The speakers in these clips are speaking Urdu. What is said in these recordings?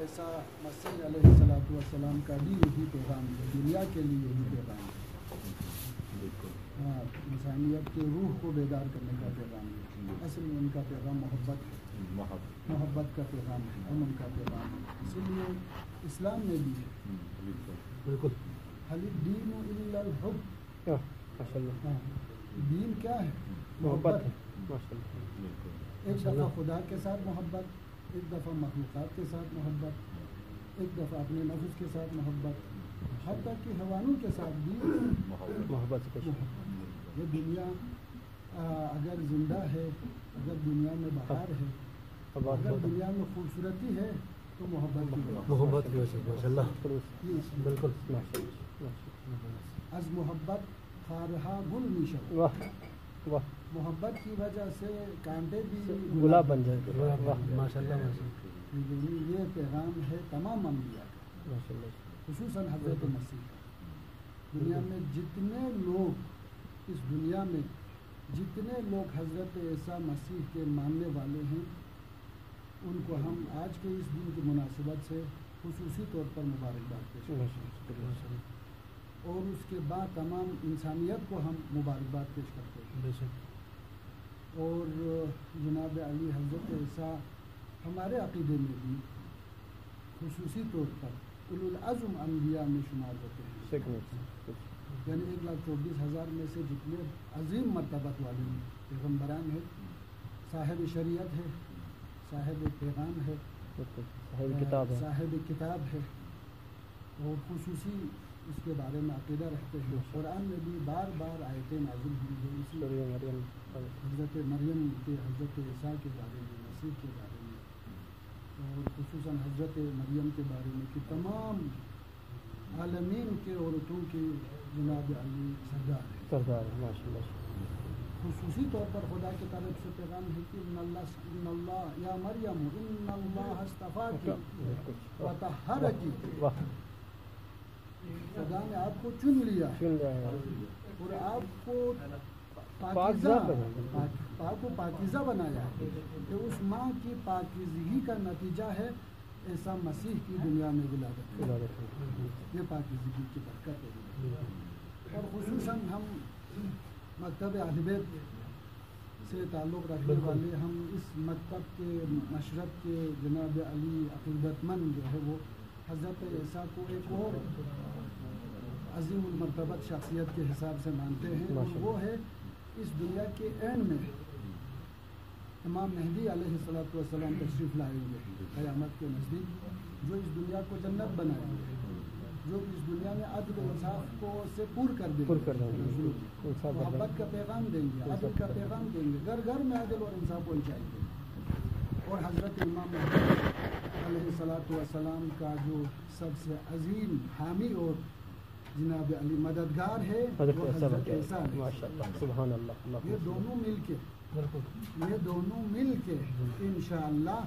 عیسیٰ مسیح علیہ السلام کا بھی یہی پیغام ہے، دنیا کے لیے یہی پیغام ہے۔ ہاں، انسانیت کے روح کو بیدار کرنے کا پیغام ہے۔ اصل میں ان کا پیغام محبت ہے، محبت کا پیغام ہے، امن کا پیغام ہے۔ اسی لیے اسلام میں بھی ہے، بالکل، حل الدین الا الحب، دین کیا ہے؟ محبت ہے۔ ایک دفعہ خدا کے ساتھ محبت، ایک دفعہ مخلوقات کے ساتھ محبت، ایک دفعہ اپنے نفس کے ساتھ محبت، حتیٰ کہ حیوانوں کے ساتھ بھی محبت۔ یہ دنیا اگر زندہ ہے، اگر دنیا میں بہار ہے، اگر دنیا میں خوبصورتی ہے تو محبت کی وجہ سے، بالکل، از محبت خارہا گل میشد، محبت کی وجہ سے کانٹے بھی گلاب بن جائے۔ ماشاء اللہ، یہ پیغام ہے تمام انبیاء کا، خصوصاً حضرت مسیح کا۔ دنیا میں جتنے لوگ، اس دنیا میں جتنے لوگ حضرت عیسیٰ مسیح کے ماننے والے ہیں، ان کو ہم آج کے اس دن کی مناسبت سے خصوصی طور پر مبارکباد پیش کرتے ہیں، اور اس کے بعد تمام انسانیت کو ہم مبارکباد پیش کرتے ہیں۔ اور جناب علی حضرت عیسیٰ ہمارے عقیدے میں بھی خصوصی طور پر اولو العزم انبیاء میں شمار ہوتے ہیں، یعنی 1,24,000 میں سے جتنے عظیم مرتبت والے پیغمبران ہیں، صاحب شریعت ہے، صاحب پیغام ہے، صاحب کتاب ہے، اور خصوصی اس کے بارے میں عقیدہ رکھتے ہیں۔ قرآن میں بھی بار بار آیتیں نازل ہوئی ہیں اسی حضرت مریم کے، حضرت عیسیٰ کے بارے میں، مسیح کے بارے میں، اور خصوصاً حضرت مریم کے بارے میں کہ تمام عالمین کے عورتوں کے جناب علی سردار ہیں۔ خصوصی طور پر خدا کی طرف سے پیغام ہے کہ ان اللہ یا مریم ان اللہ اصطفاکی وطہرکی، خدا نے آپ کو چن لیا اور آپ کو پاکیزہ بنایا ہے، کہ اس ماں کی پاکیزگی کا نتیجہ ہے عیسیٰ مسیح کی دنیا میں ولادت، یہ پاکیزگی کی برکت ہے۔ اور خصوصاً ہم مکتب اہل بیت سے تعلق رکھنے والے، ہم اس مکتب کے مشرق کے جناب علی عقیدت مند جو ہے وہ حضرت عیسیٰ کو ایک اور عظیم المرتبت شخصیت کے حساب سے مانتے ہیں، اور وہ ہے اس دنیا کے اینڈ میں امام مہدی علیہ السلام تشریف لائیں گے قیامت کے نزدیک، جو اس دنیا کو جنت بنائیں گے، جو اس دنیا میں عدل و انصاف کو سے پور کر دیں گے، محبت کا پیغام دیں گے، عدل کا پیغام دیں گے، گھر گھر میں عدل اور انصاف پہنچائیں گے۔ اور حضرت امام مہدی علیہ السلام کا جو سب سے عظیم حامی اور جناب علی مددگار ہے وہ حضرت عیسیٰ ہے۔ یہ دونوں مل کے انشاءاللہ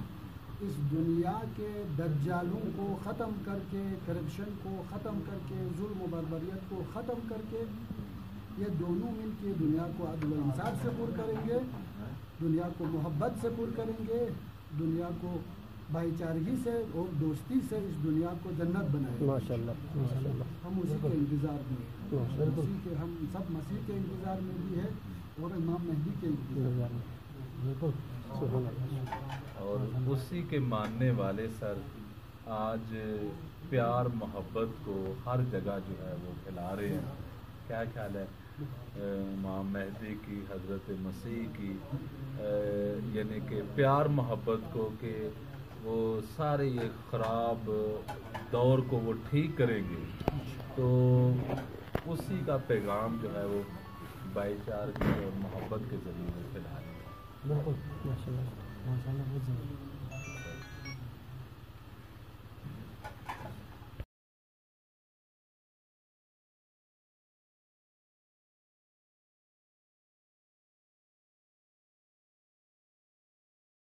اس دنیا کے دجالوں کو ختم کر کے، کرپشن کو ختم کر کے، ظلم و بربریت کو ختم کر کے، یہ دونوں مل کے دنیا کو عدل و انصاف سے پر کریں گے، دنیا کو محبت سے پر کریں گے، دنیا کو بھائی چارگی سے اور دوستی سے اس دنیا کو جنت بنائیں گے۔ ماشاءاللہ، ہم اسی کے انتظار میں ہیں، اسی کے، ہم سب مسیح کے انتظار میں بھی ہے اور امام مہدی کے انتظار میں، اور اسی کے ماننے والے سر آج پیار محبت کو ہر جگہ جو ہے وہ پھیلا رہے ہیں۔ کیا خیال ہے امام مہدی کی، حضرت مسیح کی، یعنی کہ پیار محبت کو، کہ وہ سارے یہ خراب دور کو وہ ٹھیک کریں گے، تو اسی کا پیغام جو ہے وہ بھائی چارگی اور محبت کے ذریعے پھیلا رہے ہیں۔ بالکل، ماشاءاللہ بہت ضروری۔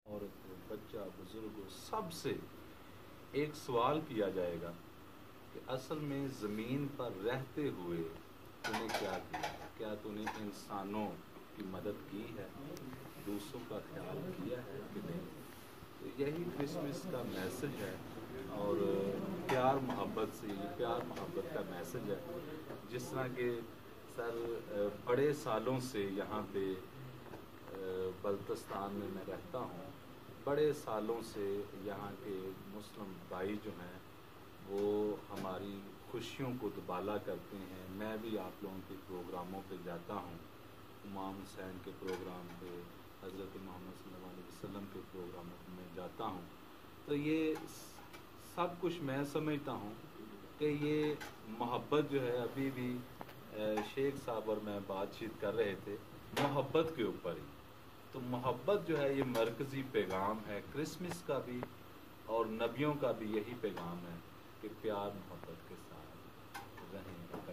عورت ہو، بچہ، بزرگ ہو، سب سے ایک سوال کیا جائے گا کہ اصل میں زمین پر رہتے ہوئے تو نے کیا کیا؟ کیا تو نے انسانوں کی مدد کی ہے، دوسروں کا خیال کیا ہے کہ نہیں؟ تو یہی کرسمس کا میسج ہے، اور پیار محبت سے، یہ پیار محبت کا میسج ہے. جس طرح کہ سر بڑے سالوں سے یہاں پہ بلتستان میں رہتا ہوں، بڑے سالوں سے یہاں کے مسلم بھائی جو ہیں وہ ہماری خوشیوں کو دوبالا کرتے ہیں. میں بھی آپ لوگوں کے پروگراموں پہ جاتا ہوں، امام حسین کے پروگرام پہ، حضرت محمد صلی اللہ علیہ وسلم کے پروگراموں پہ میں جاتا ہوں. تو یہ سب کچھ میں سمجھتا ہوں کہ یہ محبت جو ہے، ابھی بھی شیخ صاحب اور میں بات چیت کر رہے تھے محبت کے اوپر ہی. تو محبت جو ہے یہ مرکزی پیغام ہے کرسمس کا بھی اور نبیوں کا بھی. یہی پیغام ہے کہ پیار محبت کے ساتھ رہیں.